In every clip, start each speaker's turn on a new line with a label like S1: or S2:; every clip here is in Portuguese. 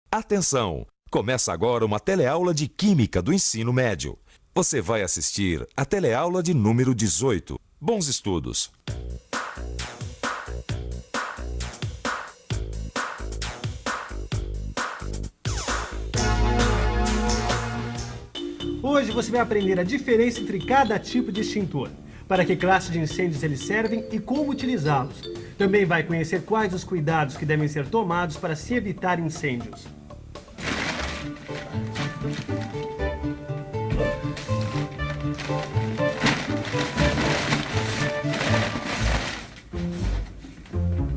S1: Atenção! Começa agora uma teleaula de Química do Ensino Médio. Você vai assistir a teleaula de número 18. Bons estudos!
S2: Hoje você vai aprender a diferença entre cada tipo de extintor, para que classe de incêndios eles servem e como utilizá-los. Também vai conhecer quais os cuidados que devem ser tomados para se evitar incêndios.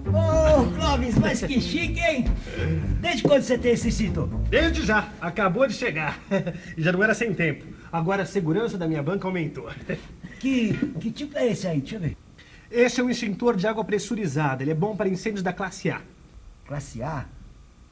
S3: Ô, Clóvis, mas que chique, hein? Desde quando você tem esse extintor?
S2: Desde já, acabou de chegar. E já não era sem tempo. Agora a segurança da minha banca aumentou.
S3: Que tipo é esse aí? Deixa eu ver.
S2: Esse é um extintor de água pressurizada. Ele é bom para incêndios da classe A.
S3: Classe A?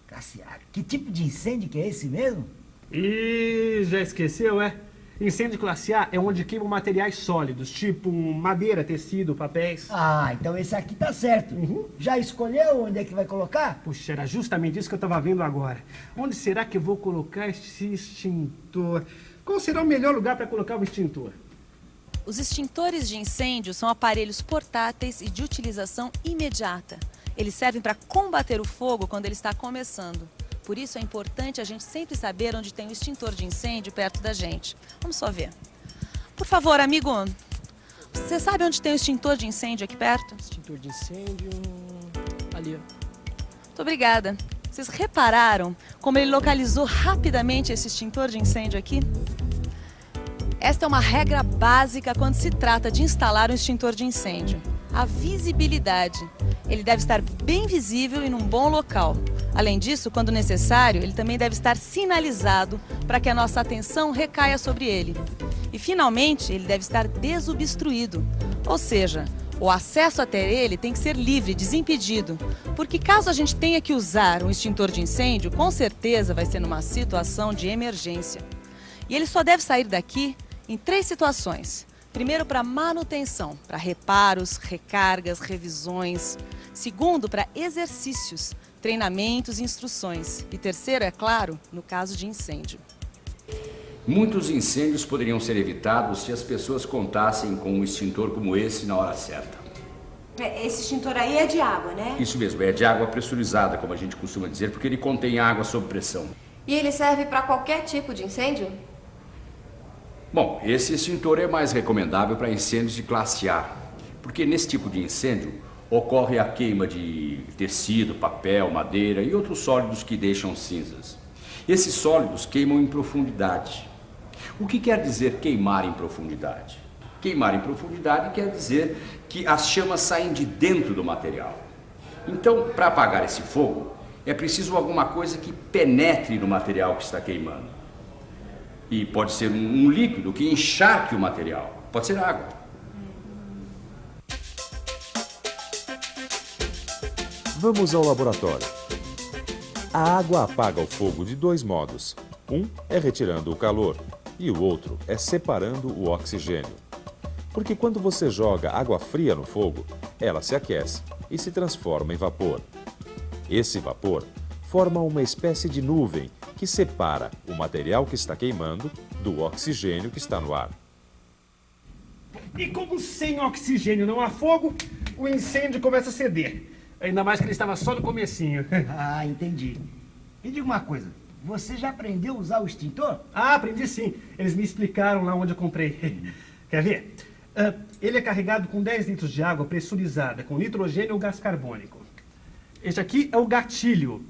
S3: Classe A. Que tipo de incêndio que é esse mesmo?
S2: Ih, já esqueceu, é? Incêndio classe A é onde queimam materiais sólidos, tipo madeira, tecido, papéis.
S3: Ah, então esse aqui tá certo. Já escolheu onde é que vai colocar?
S2: Puxa, era justamente isso que eu estava vendo agora. Onde será que eu vou colocar esse extintor? Qual será o melhor lugar para colocar o extintor?
S4: Os extintores de incêndio são aparelhos portáteis e de utilização imediata. Eles servem para combater o fogo quando ele está começando. Por isso é importante a gente sempre saber onde tem um extintor de incêndio perto da gente. Vamos só ver. Por favor, amigo, você sabe onde tem um extintor de incêndio aqui perto?
S5: Extintor de incêndio... ali, ó.
S4: Muito obrigada. Vocês repararam como ele localizou rapidamente esse extintor de incêndio aqui? Esta é uma regra básica quando se trata de instalar um extintor de incêndio. A visibilidade. Ele deve estar bem visível e num bom local. Além disso, quando necessário, ele também deve estar sinalizado para que a nossa atenção recaia sobre ele. E, finalmente, ele deve estar desobstruído, ou seja, o acesso até ele tem que ser livre, desimpedido, porque caso a gente tenha que usar um extintor de incêndio, com certeza vai ser numa situação de emergência. E ele só deve sair daqui em 3 situações. Primeiro, para manutenção, para reparos, recargas, revisões. Segundo, para exercícios, treinamentos e instruções. E terceiro, é claro, no caso de incêndio.
S6: Muitos incêndios poderiam ser evitados se as pessoas contassem com um extintor como esse na hora certa.
S7: Esse extintor aí é de água, né?
S6: Isso mesmo, é de água pressurizada, como a gente costuma dizer, porque ele contém água sob pressão.
S7: E ele serve para qualquer tipo de incêndio?
S6: Bom, esse extintor é mais recomendável para incêndios de classe A, porque nesse tipo de incêndio ocorre a queima de tecido, papel, madeira e outros sólidos que deixam cinzas. Esses sólidos queimam em profundidade. O que quer dizer queimar em profundidade? Queimar em profundidade quer dizer que as chamas saem de dentro do material. Então, para apagar esse fogo, é preciso alguma coisa que penetre no material que está queimando. E pode ser um líquido que encharque o material. Pode ser água.
S1: Vamos ao laboratório. A água apaga o fogo de 2 modos. Um é retirando o calor e o outro é separando o oxigênio. Porque quando você joga água fria no fogo, ela se aquece e se transforma em vapor. Esse vapor forma uma espécie de nuvem que separa o material que está queimando do oxigênio que está no ar.
S2: E como sem oxigênio não há fogo, o incêndio começa a ceder. Ainda mais que ele estava só no comecinho.
S3: Ah, entendi. Me diga uma coisa, você já aprendeu a usar o extintor?
S2: Ah, aprendi sim. Eles me explicaram lá onde eu comprei. Quer ver? Ele é carregado com 10 litros de água pressurizada, com nitrogênio ou gás carbônico. Este aqui é o gatilho.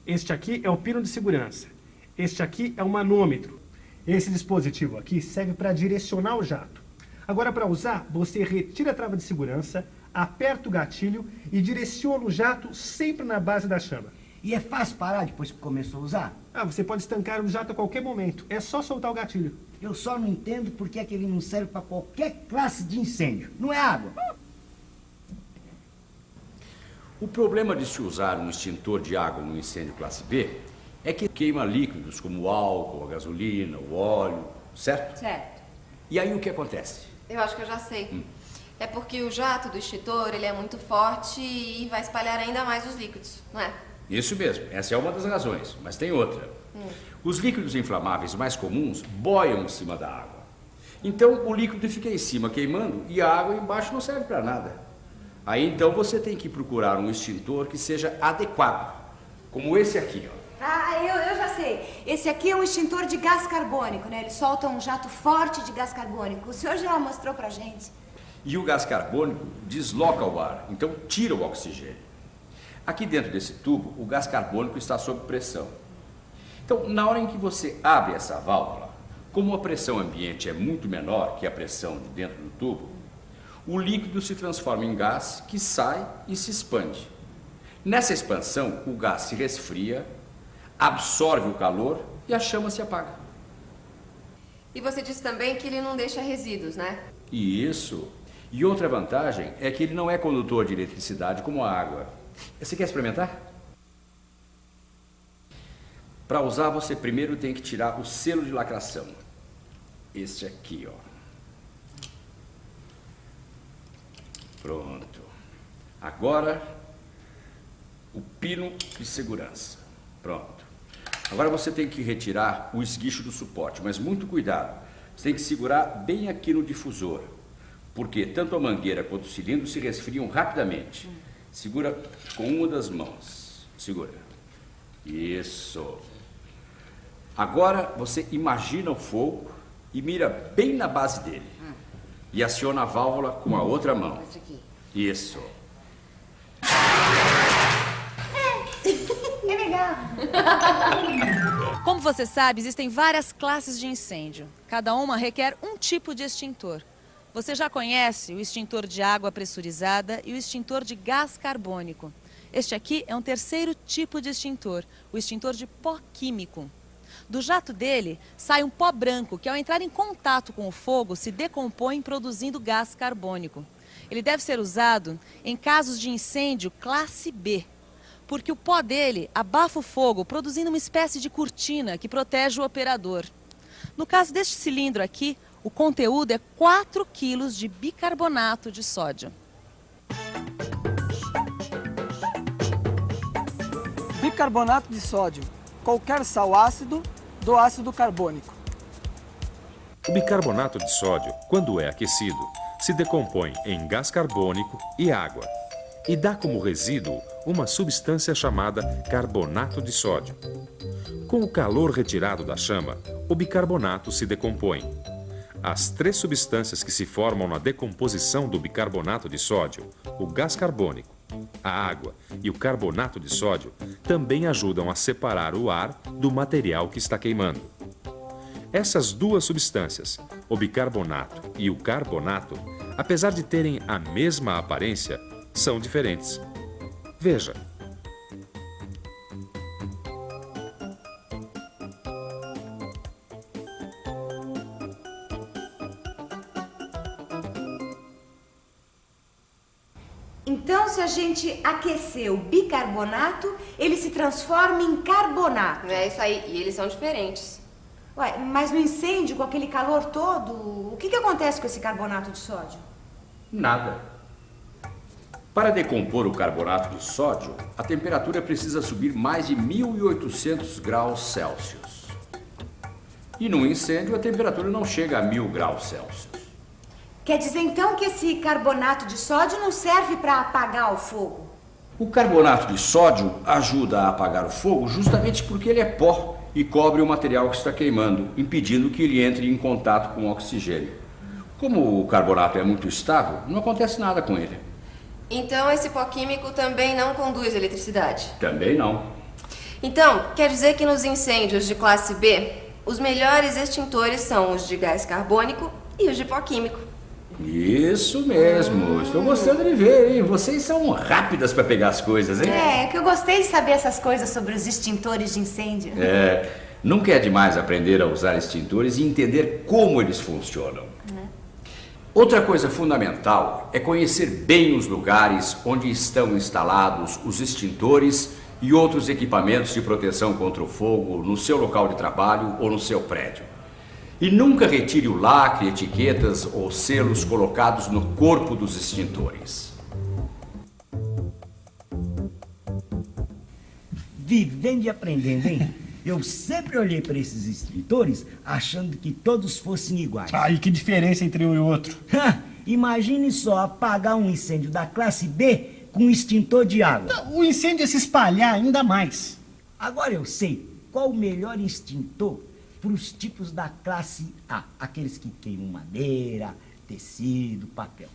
S2: Este aqui é o pino de segurança. Este aqui é o manômetro. Esse dispositivo aqui serve para direcionar o jato. Agora, para usar, você retira a trava de segurança, aperta o gatilho e direciona o jato sempre na base da chama.
S3: E é fácil parar depois que começou a usar?
S2: Ah, você pode estancar o jato a qualquer momento. É só soltar o gatilho.
S3: Eu só não entendo por que é que ele não serve para qualquer classe de incêndio. Não é água.
S6: O problema de se usar um extintor de água no incêndio classe B é que queima líquidos como o álcool, a gasolina, o óleo, certo?
S7: Certo.
S6: E aí o que acontece?
S7: Eu acho que eu já sei. É porque o jato do extintor, ele é muito forte e vai espalhar ainda mais os líquidos, não é?
S6: Isso mesmo, essa é uma das razões, mas tem outra. Os líquidos inflamáveis mais comuns boiam em cima da água. Então o líquido fica em cima queimando e a água embaixo não serve para nada. Aí então você tem que procurar um extintor que seja adequado, como esse aqui, ó.
S7: Ah, eu já sei. Esse aqui é um extintor de gás carbônico, né? Ele solta um jato forte de gás carbônico. O senhor já mostrou pra gente.
S6: E o gás carbônico desloca o ar, então tira o oxigênio. Aqui dentro desse tubo, o gás carbônico está sob pressão. Então, na hora em que você abre essa válvula, como a pressão ambiente é muito menor que a pressão de dentro do tubo, o líquido se transforma em gás que sai e se expande. Nessa expansão, o gás se resfria, absorve o calor e a chama se apaga.
S7: E você disse também que ele não deixa resíduos, né?
S6: Isso. E outra vantagem é que ele não é condutor de eletricidade como a água. Você quer experimentar? Para usar, você primeiro tem que tirar o selo de lacração. Este aqui, ó. Pronto. Agora, o pino de segurança. Pronto. Agora você tem que retirar o esguicho do suporte, mas muito cuidado. Você tem que segurar bem aqui no difusor, porque tanto a mangueira quanto o cilindro se resfriam rapidamente. Segura com uma das mãos. Segura. Isso. Agora você imagina o fogo e mira bem na base dele. E aciona a válvula com a outra mão. Isso.
S7: É legal.
S4: Como você sabe, existem várias classes de incêndio. Cada uma requer um tipo de extintor. Você já conhece o extintor de água pressurizada e o extintor de gás carbônico. Este aqui é um terceiro tipo de extintor, o extintor de pó químico. Do jato dele sai um pó branco que, ao entrar em contato com o fogo, se decompõe produzindo gás carbônico. Ele deve ser usado em casos de incêndio classe B, porque o pó dele abafa o fogo, produzindo uma espécie de cortina que protege o operador. No caso deste cilindro aqui, o conteúdo é 4 quilos de bicarbonato de sódio.
S5: Bicarbonato de sódio. Qualquer sal ácido do ácido carbônico.
S1: O bicarbonato de sódio, quando é aquecido, se decompõe em gás carbônico e água e dá como resíduo uma substância chamada carbonato de sódio. Com o calor retirado da chama, o bicarbonato se decompõe. As 3 substâncias que se formam na decomposição do bicarbonato de sódio, o gás carbônico, a água e o carbonato de sódio, também ajudam a separar o ar do material que está queimando. Essas 2 substâncias, o bicarbonato e o carbonato, apesar de terem a mesma aparência, são diferentes. Veja.
S7: Então, se a gente aquecer o bicarbonato, ele se transforma em carbonato.
S8: É isso aí, e eles são diferentes.
S7: Ué, mas no incêndio, com aquele calor todo, o que acontece com esse carbonato de sódio?
S6: Nada. Para decompor o carbonato de sódio, a temperatura precisa subir mais de 1.800 graus Celsius. E no incêndio, a temperatura não chega a 1.000 graus Celsius.
S7: Quer dizer, então, que esse carbonato de sódio não serve para apagar o fogo?
S6: O carbonato de sódio ajuda a apagar o fogo justamente porque ele é pó e cobre o material que está queimando, impedindo que ele entre em contato com o oxigênio. Como o carbonato é muito estável, não acontece nada com ele.
S8: Então esse pó químico também não conduz eletricidade?
S6: Também não.
S8: Então, quer dizer que nos incêndios de classe B, os melhores extintores são os de gás carbônico e os de pó químico.
S6: Isso mesmo, estou gostando de ver, hein? Vocês são rápidas para pegar as coisas, hein?
S7: É que eu gostei de saber essas coisas sobre os extintores de incêndio.
S6: Nunca é demais aprender a usar extintores e entender como eles funcionam. Outra coisa fundamental é conhecer bem os lugares onde estão instalados os extintores e outros equipamentos de proteção contra o fogo no seu local de trabalho ou no seu prédio. E nunca retire o lacre, etiquetas ou selos colocados no corpo dos extintores.
S3: vivendo e aprendendo, hein? Eu sempre olhei para esses extintores achando que todos fossem iguais.
S2: Ah, e que diferença entre um e outro?
S3: Imagine só apagar um incêndio da classe B com um extintor de água.
S2: O incêndio ia se espalhar ainda mais.
S3: Agora eu sei qual o melhor extintor para os tipos da classe A, aqueles que queimam madeira, tecido, papel.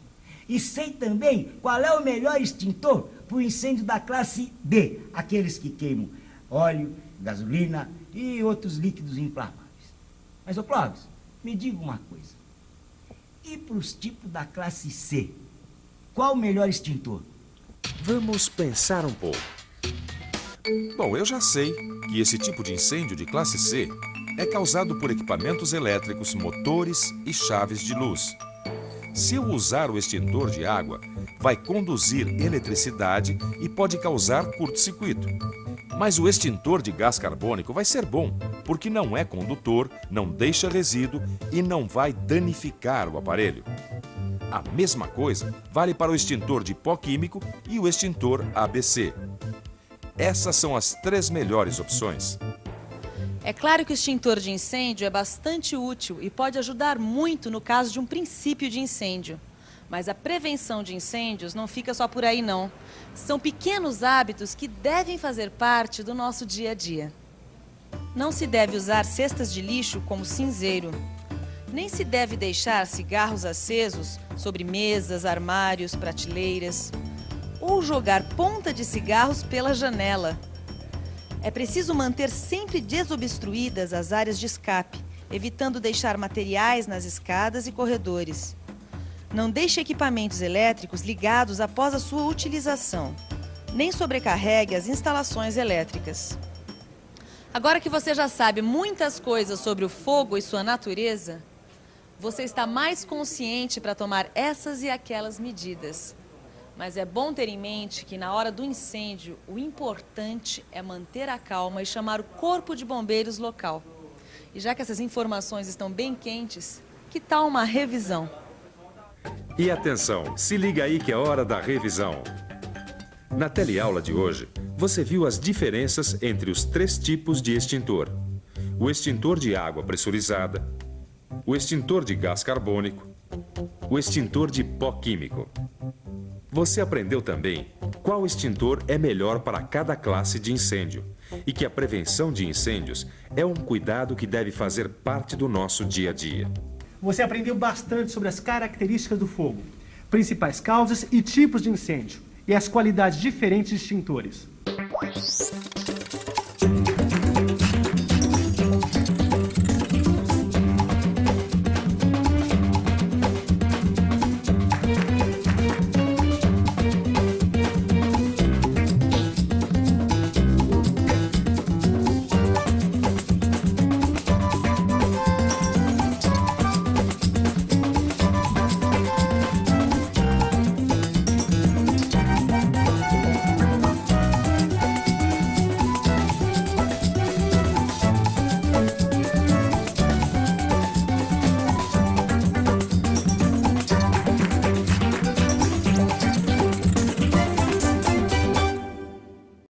S3: E sei também qual é o melhor extintor para o incêndio da classe B, aqueles que queimam óleo, gasolina e outros líquidos inflamáveis. Mas, ô Clóvis, me diga uma coisa. E para os tipos da classe C, qual o melhor extintor?
S1: Vamos pensar um pouco. Bom, eu já sei que esse tipo de incêndio de classe C é causado por equipamentos elétricos, motores e chaves de luz. Se eu usar o extintor de água, vai conduzir eletricidade e pode causar curto-circuito. Mas o extintor de gás carbônico vai ser bom, porque não é condutor, não deixa resíduo e não vai danificar o aparelho. A mesma coisa vale para o extintor de pó químico e o extintor ABC. Essas são as 3 melhores opções.
S4: É claro que o extintor de incêndio é bastante útil e pode ajudar muito no caso de um princípio de incêndio. Mas a prevenção de incêndios não fica só por aí, não. São pequenos hábitos que devem fazer parte do nosso dia a dia. Não se deve usar cestas de lixo como cinzeiro. Nem se deve deixar cigarros acesos sobre mesas, armários, prateleiras. Ou jogar ponta de cigarros pela janela. É preciso manter sempre desobstruídas as áreas de escape, evitando deixar materiais nas escadas e corredores. Não deixe equipamentos elétricos ligados após a sua utilização. Nem sobrecarregue as instalações elétricas. Agora que você já sabe muitas coisas sobre o fogo e sua natureza, você está mais consciente para tomar essas e aquelas medidas. Mas é bom ter em mente que na hora do incêndio, o importante é manter a calma e chamar o corpo de bombeiros local. E já que essas informações estão bem quentes, que tal uma revisão?
S1: E atenção, se liga aí que é hora da revisão. Na teleaula de hoje, você viu as diferenças entre os 3 tipos de extintor. O extintor de água pressurizada, o extintor de gás carbônico, o extintor de pó químico. Você aprendeu também qual extintor é melhor para cada classe de incêndio e que a prevenção de incêndios é um cuidado que deve fazer parte do nosso dia a dia.
S2: Você aprendeu bastante sobre as características do fogo, principais causas e tipos de incêndio, e as qualidades diferentes de extintores.